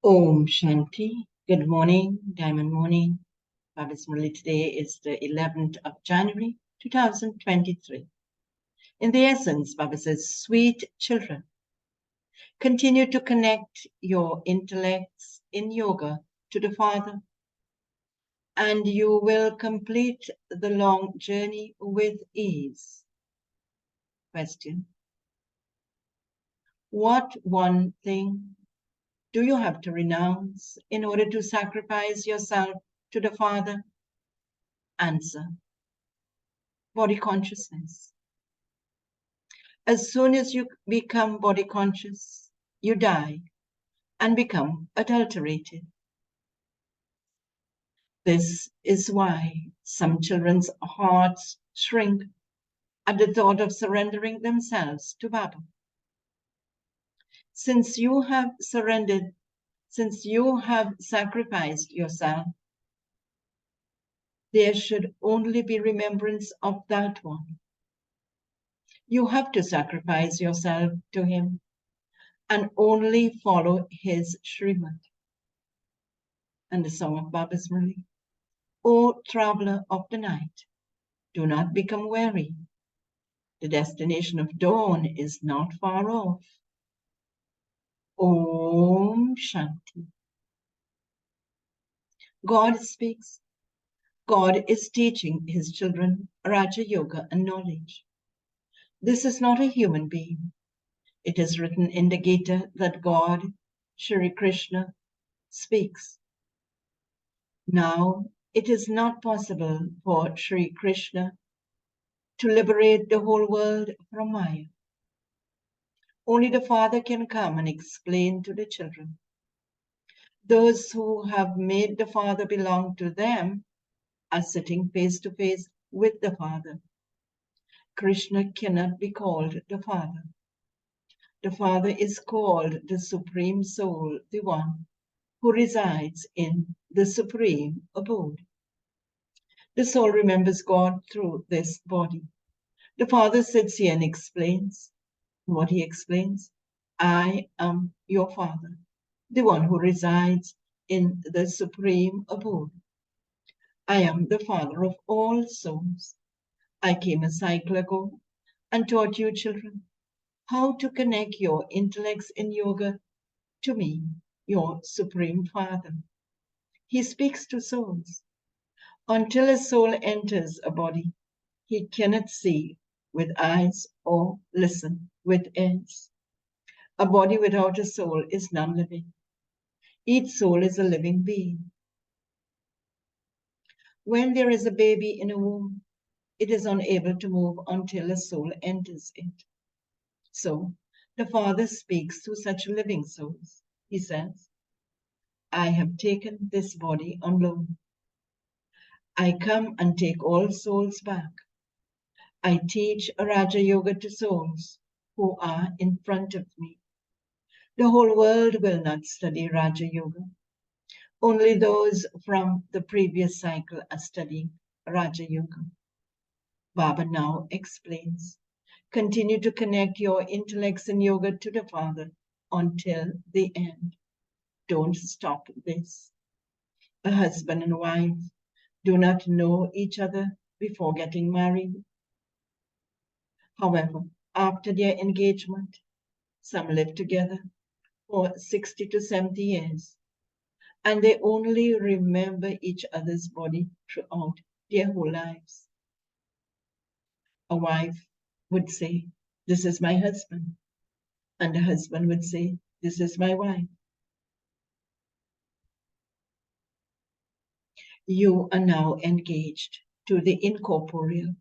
Om Shanti. Good morning, Diamond Morning. Baba's Murli. Today is the 11th of January, 2023. In the essence, Baba says, sweet children, continue to connect your intellects in yoga to the Father, and you will complete the long journey with ease. Question. What one thing do you have to renounce in order to sacrifice yourself to the Father? Answer. Body consciousness. As soon as you become body conscious, you die and become adulterated. This is why some children's hearts shrink at the thought of surrendering themselves to Baba. Since you have surrendered, since you have sacrificed yourself, there should only be remembrance of that one. You have to sacrifice yourself to him and only follow his Srimad. And the song of Baba's Murli. O traveler of the night, do not become weary. The destination of dawn is not far off. Om Shanti. God speaks. God is teaching his children Raja Yoga and knowledge. This is not a human being. It is written in the Gita that God, Shri Krishna, speaks. Now, it is not possible for Shri Krishna to liberate the whole world from Maya. Only the Father can come and explain to the children. Those who have made the Father belong to them are sitting face to face with the Father. Krishna cannot be called the Father. The Father is called the Supreme Soul, the one who resides in the Supreme Abode. The soul remembers God through this body. The Father sits here and explains. What he explains, I am your Father, the one who resides in the Supreme Abode. I am the Father of all souls. I came a cycle ago and taught you children how to connect your intellects in yoga to me, your Supreme Father. He speaks to souls. Until a soul enters a body, he cannot see with eyes or listen with ears. A body without a soul is non-living. Each soul is a living being. When there is a baby in a womb, it is unable to move until a soul enters it. So, the Father speaks to such living souls. He says, I have taken this body on loan. I come and take all souls back. I teach Raja Yoga to souls who are in front of me. The whole world will not study Raja Yoga. Only those from the previous cycle are studying Raja Yoga. Baba now explains, continue to connect your intellects in yoga to the Father until the end. Don't stop this. A husband and wife do not know each other before getting married. However, after their engagement, some live together for 60 to 70 years, and they only remember each other's body throughout their whole lives. A wife would say, this is my husband, and the husband would say, this is my wife. You are now engaged to the incorporeal.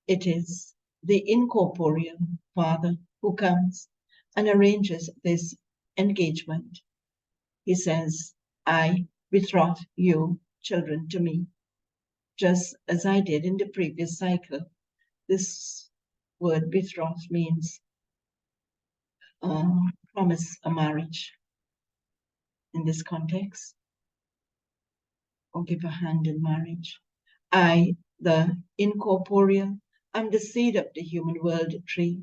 It is the incorporeal Father who comes and arranges this engagement. He says, I betroth you, children, to me, just as I did in the previous cycle. This word betroth means promise a marriage in this context, or give a hand in marriage. I, the incorporeal, am the seed of the human world tree.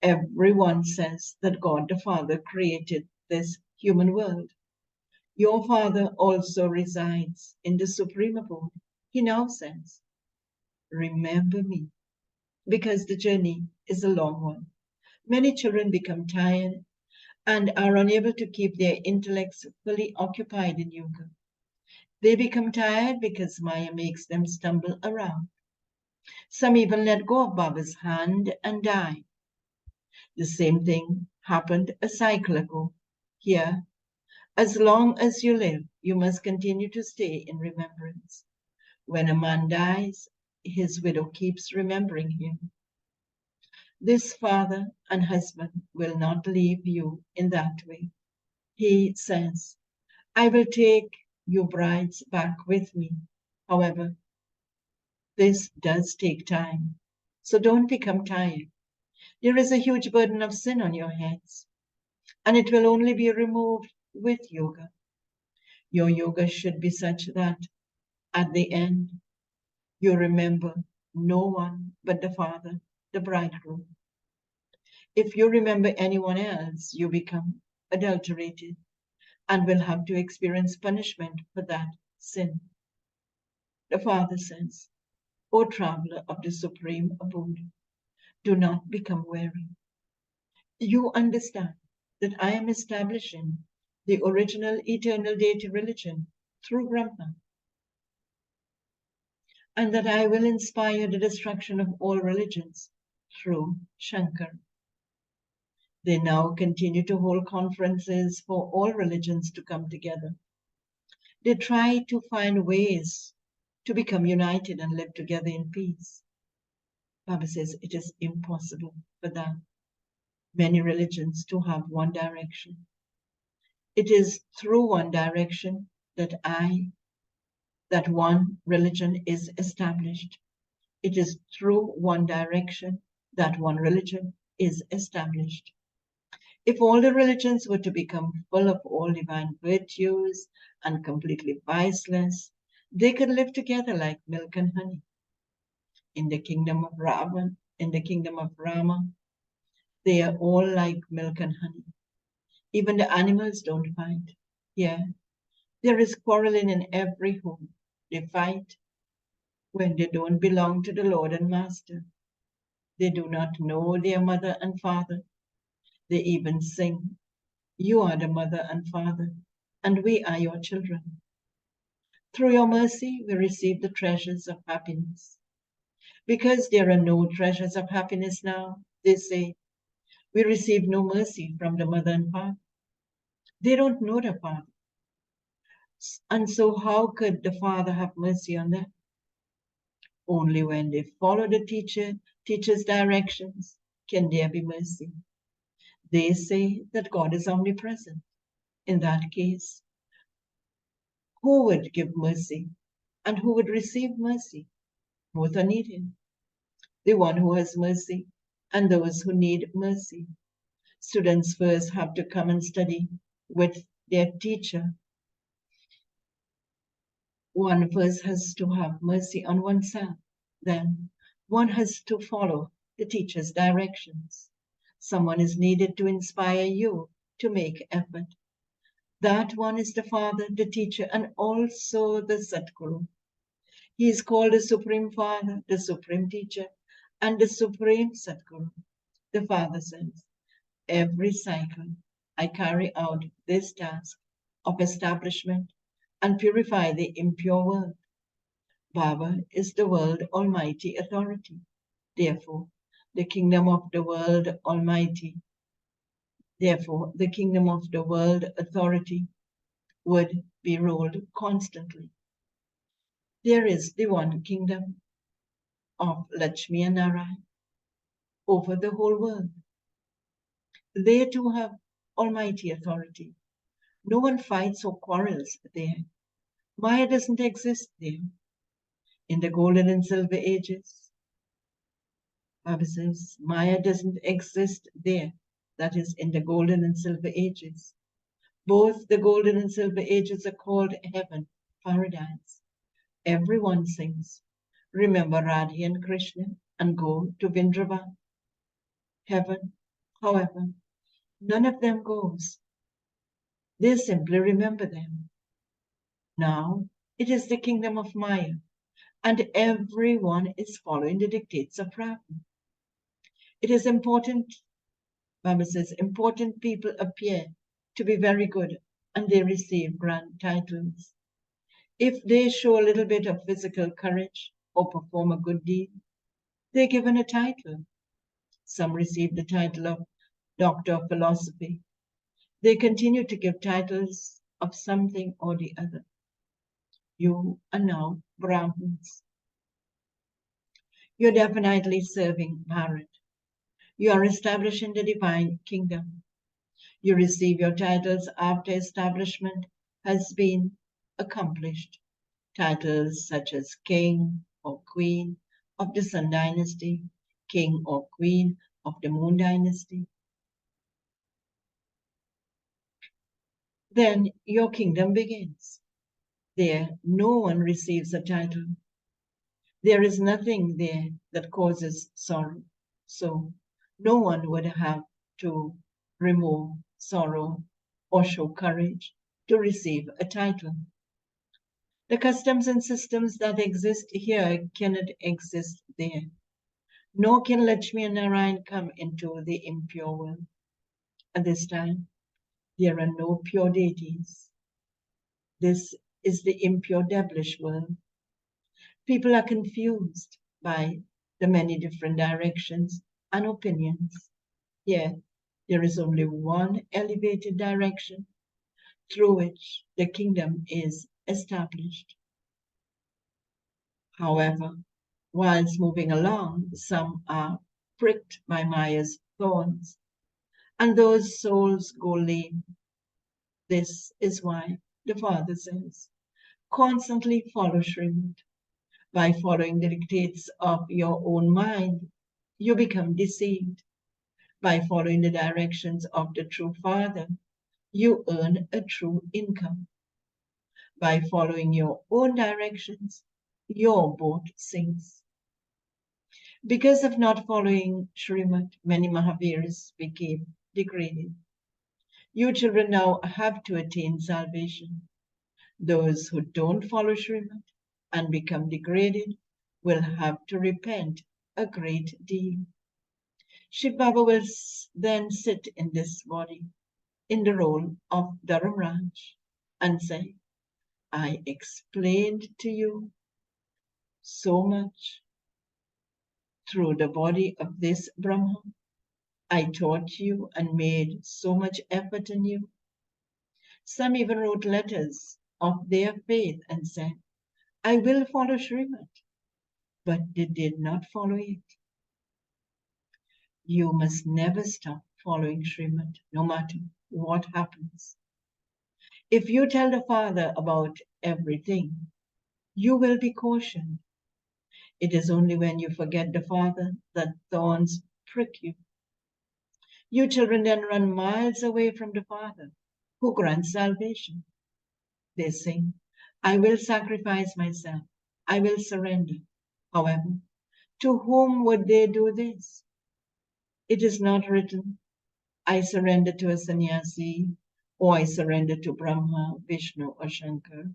Everyone says that God the Father created this human world. Your Father also resides in the supreme abode. He now says, remember me, because the journey is a long one. Many children become tired and are unable to keep their intellects fully occupied in yoga. They become tired because Maya makes them stumble around. Some even let go of Baba's hand and die. The same thing happened a cycle ago. Here, as long as you live, you must continue to stay in remembrance. When a man dies, his widow keeps remembering him. This father and husband will not leave you in that way. He says, I will take you brides back with me. However, this does take time. So don't become tired. There is a huge burden of sin on your heads, and it will only be removed with yoga. Your yoga should be such that at the end, you remember no one but the Father, the bridegroom. If you remember anyone else, you become adulterated and will have to experience punishment for that sin. The Father says, O traveler of the supreme abode, do not become weary. You understand that I am establishing the original eternal deity religion through Brahma, and that I will inspire the destruction of all religions through Shankar. They now continue to hold conferences for all religions to come together. They try to find ways to become united and live together in peace. Baba says it is impossible for them, many religions, to have one direction. It is through one direction that one religion is established. It is through one direction that one religion is established. If all the religions were to become full of all divine virtues and completely viceless, they could live together like milk and honey. In the kingdom of Rama, they are all like milk and honey. Even the animals don't fight. Yeah, there is quarreling in every home. They fight when they don't belong to the Lord and Master. They do not know their mother and father. They even sing, you are the mother and father, and we are your children. Through your mercy, we receive the treasures of happiness. Because there are no treasures of happiness now, they say, we receive no mercy from the mother and father. They don't know the father. And so how could the father have mercy on them? Only when they follow the teacher's directions can there be mercy. They say that God is omnipresent. In that case, who would give mercy and who would receive mercy? Both are needed. The one who has mercy and those who need mercy. Students first have to come and study with their teacher. One first has to have mercy on oneself. Then one has to follow the teacher's directions. Someone is needed to inspire you to make effort. That one is the Father, the teacher, and also the Satguru. He is called the Supreme Father, the Supreme Teacher, and the Supreme Satguru. The Father says, every cycle I carry out this task of establishment and purify the impure world. Baba is the world almighty authority. Therefore, the kingdom of the world almighty, therefore, the kingdom of the world authority would be ruled constantly. There is the one kingdom of Lakshmi and Narayana over the whole world. They too have almighty authority. No one fights or quarrels there. Maya doesn't exist there. In the golden and silver ages, Baba says, Maya doesn't exist there. That is in the golden and silver ages. Both the golden and silver ages are called heaven, paradise. Everyone sings, remember Radha and Krishna and go to Vrindavan, heaven. However, none of them goes. They simply remember them. Now it is the kingdom of Maya, and everyone is following the dictates of Brahma. It is important, Baba says, important people appear to be very good and they receive grand titles. If they show a little bit of physical courage or perform a good deed, they're given a title. Some receive the title of Doctor of Philosophy. They continue to give titles of something or the other. You are now Brahmins. You're definitely serving Bharat. You are establishing the divine kingdom. You receive your titles after establishment has been accomplished. Titles such as King or Queen of the Sun Dynasty, King or Queen of the Moon Dynasty. Then your kingdom begins. There, no one receives a title. There is nothing there that causes sorrow. So no one would have to remove sorrow or show courage to receive a title. The customs and systems that exist here cannot exist there. Nor can Lakshmi and Narayan come into the impure world. At this time, there are no pure deities. This is the impure devilish world. People are confused by the many different directions and opinions. Yet, there is only one elevated direction through which the kingdom is established. However, whilst moving along, some are pricked by Maya's thorns, and those souls go lame. This is why the Father says, constantly follow Srimad. By following the dictates of your own mind, you become deceived. By following the directions of the true Father, you earn a true income. By following your own directions, your boat sinks. Because of not following Srimad, many Mahavirs became degraded. You children now have to attain salvation. Those who don't follow Srimad and become degraded will have to repent a great deal. Shiv Baba will then sit in this body in the role of Dharamraj and say, I explained to you so much through the body of this Brahma. I taught you and made so much effort in you. Some even wrote letters of their faith and said, I will follow Srimad, but they did not follow it. You must never stop following Srimad, no matter what happens. If you tell the Father about everything, you will be cautioned. It is only when you forget the Father that thorns prick you. You children then run miles away from the Father, who grants salvation. They sing, I will sacrifice myself. I will surrender. However, to whom would they do this? It is not written, I surrender to a sannyasi, or I surrender to Brahma, Vishnu, or Shankar,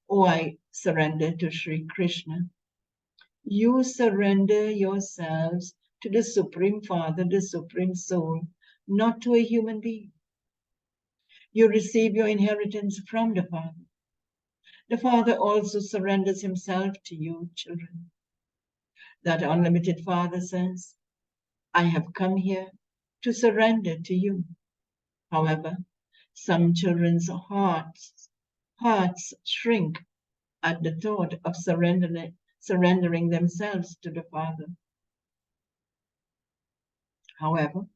or I surrender to Sri Krishna. You surrender yourselves to the Supreme Father, the Supreme Soul, not to a human being. You receive your inheritance from the Father. The Father also surrenders himself to you, children. That unlimited Father says, I have come here to surrender to you. However, some children's hearts shrink at the thought of surrendering themselves to the Father. However,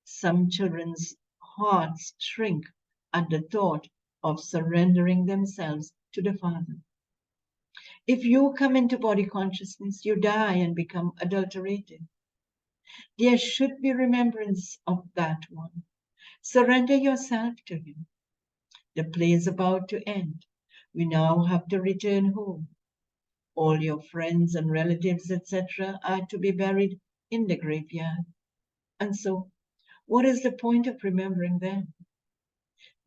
some children's hearts shrink at the thought of surrendering themselves to the Father. If you come into body consciousness, you die and become adulterated. There should be remembrance of that one. Surrender yourself to him. The play is about to end. We now have to return home. All your friends and relatives, etc., are to be buried in the graveyard. And so, what is the point of remembering them?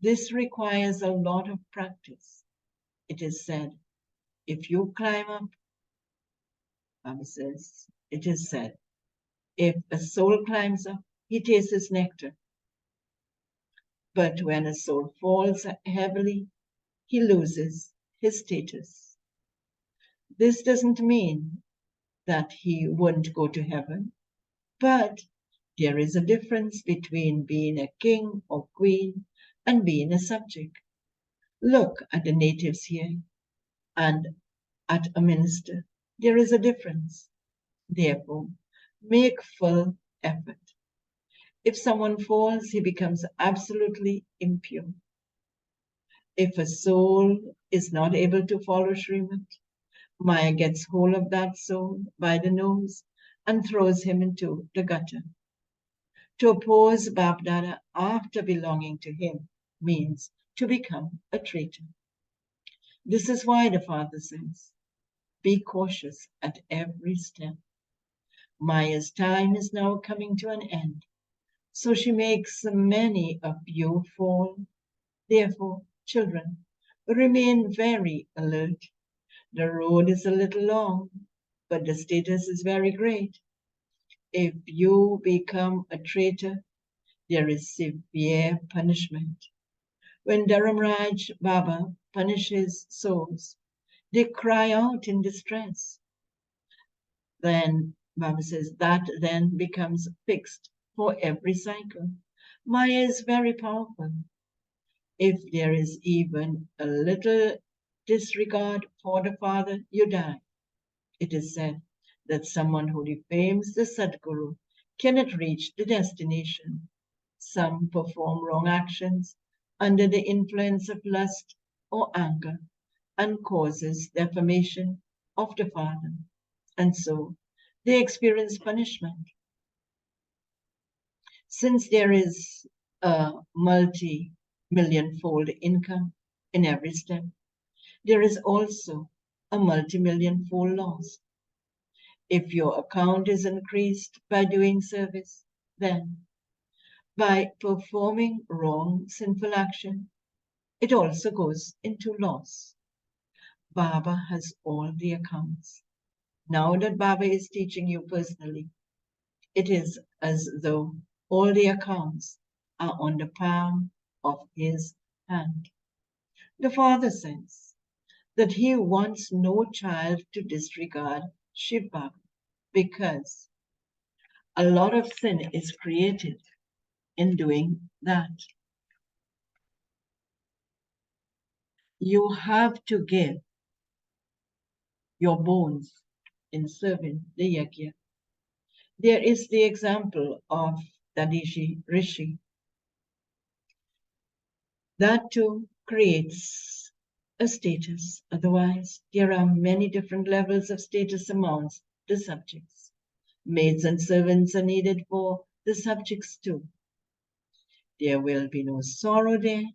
This requires a lot of practice. It is said, if you climb up, Bible says, it is said, if a soul climbs up, he tastes nectar. But when a soul falls heavily, he loses his status. This doesn't mean that he won't go to heaven, but there is a difference between being a king or queen and being a subject. Look at the natives here and at a minister. There is a difference. Therefore, make full effort. If someone falls, he becomes absolutely impure. If a soul is not able to follow Srimad, Maya gets hold of that soul by the nose and throws him into the gutter. To oppose Bapdada after belonging to him means to become a traitor. This is why the Father says, be cautious at every step. Maya's time is now coming to an end, so she makes many of you fall. Therefore, children, remain very alert. The road is a little long, but the status is very great. If you become a traitor, there is severe punishment. When Dharamraj Baba punishes souls, they cry out in distress. Then Baba says that then becomes fixed for every cycle. Maya is very powerful. If there is even a little disregard for the Father, you die. It is said that someone who defames the Sadguru cannot reach the destination. Some perform wrong actions under the influence of lust or anger and causes defamation of the Father, and so they experience punishment. Since there is a multi-million-fold income in every step, there is also a multi-million-fold loss. If your account is increased by doing service, then by performing wrong, sinful action, it also goes into loss. Baba has all the accounts. Now that Baba is teaching you personally, it is as though all the accounts are on the palm of his hand. The Father says that he wants no child to disregard Shiv Baba because a lot of sin is created in doing that. You have to give your bones in serving the yajna. There is the example of Dadishi Rishi. That too creates a status. Otherwise, there are many different levels of status amongst the subjects. Maids and servants are needed for the subjects too. There will be no sorrow there,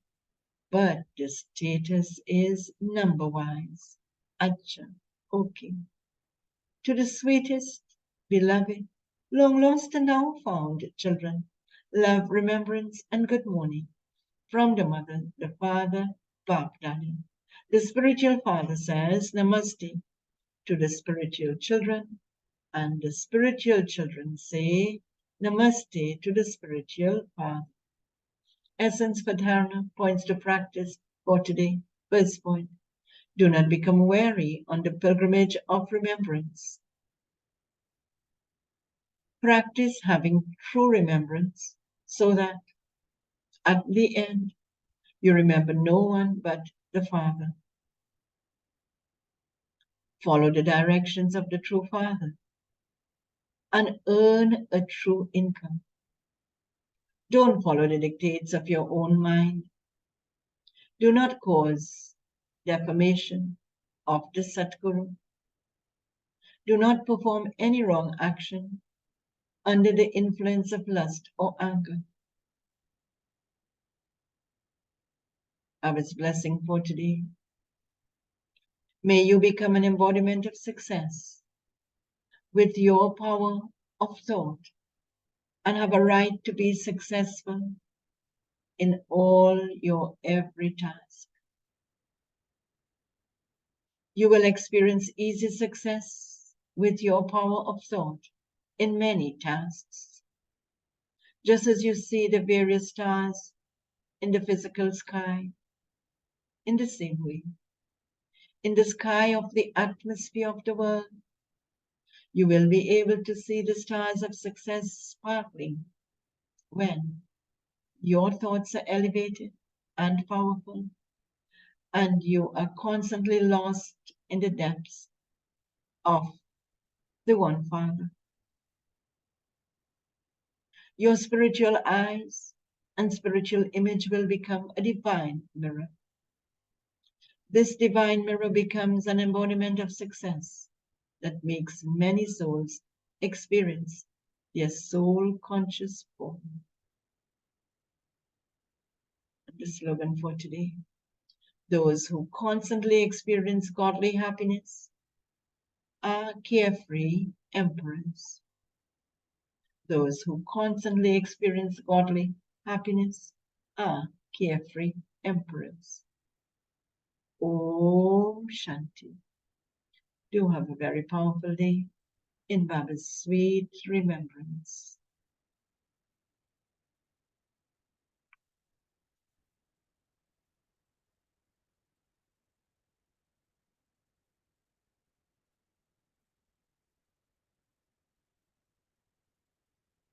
but the status is number-wise. Acha, okay. To the sweetest, beloved, long lost and now found children, love, remembrance, and good morning from the mother, the father, Bapdada. The spiritual father says Namaste to the spiritual children, and the spiritual children say Namaste to the spiritual father. Essence for Dharana points to practice for today. First point, do not become weary on the pilgrimage of remembrance. Practice having true remembrance so that at the end you remember no one but the Father. Follow the directions of the true Father and earn a true income. Don't follow the dictates of your own mind. Do not cause defamation of the Satguru. Do not perform any wrong action under the influence of lust or anger. Our blessing for today. May you become an embodiment of success with your power of thought and have a right to be successful in all your every task. You will experience easy success with your power of thought in many tasks. Just as you see the various stars in the physical sky, in the same way, in the sky of the atmosphere of the world, you will be able to see the stars of success sparkling when your thoughts are elevated and powerful, and you are constantly lost in the depths of the One Father. Your spiritual eyes and spiritual image will become a divine mirror. This divine mirror becomes an embodiment of success that makes many souls experience their soul conscious form. The slogan for today: those who constantly experience godly happiness are carefree emperors. Those who constantly experience godly happiness are carefree emperors. Om Shanti. Do have a very powerful day in Baba's sweet remembrance.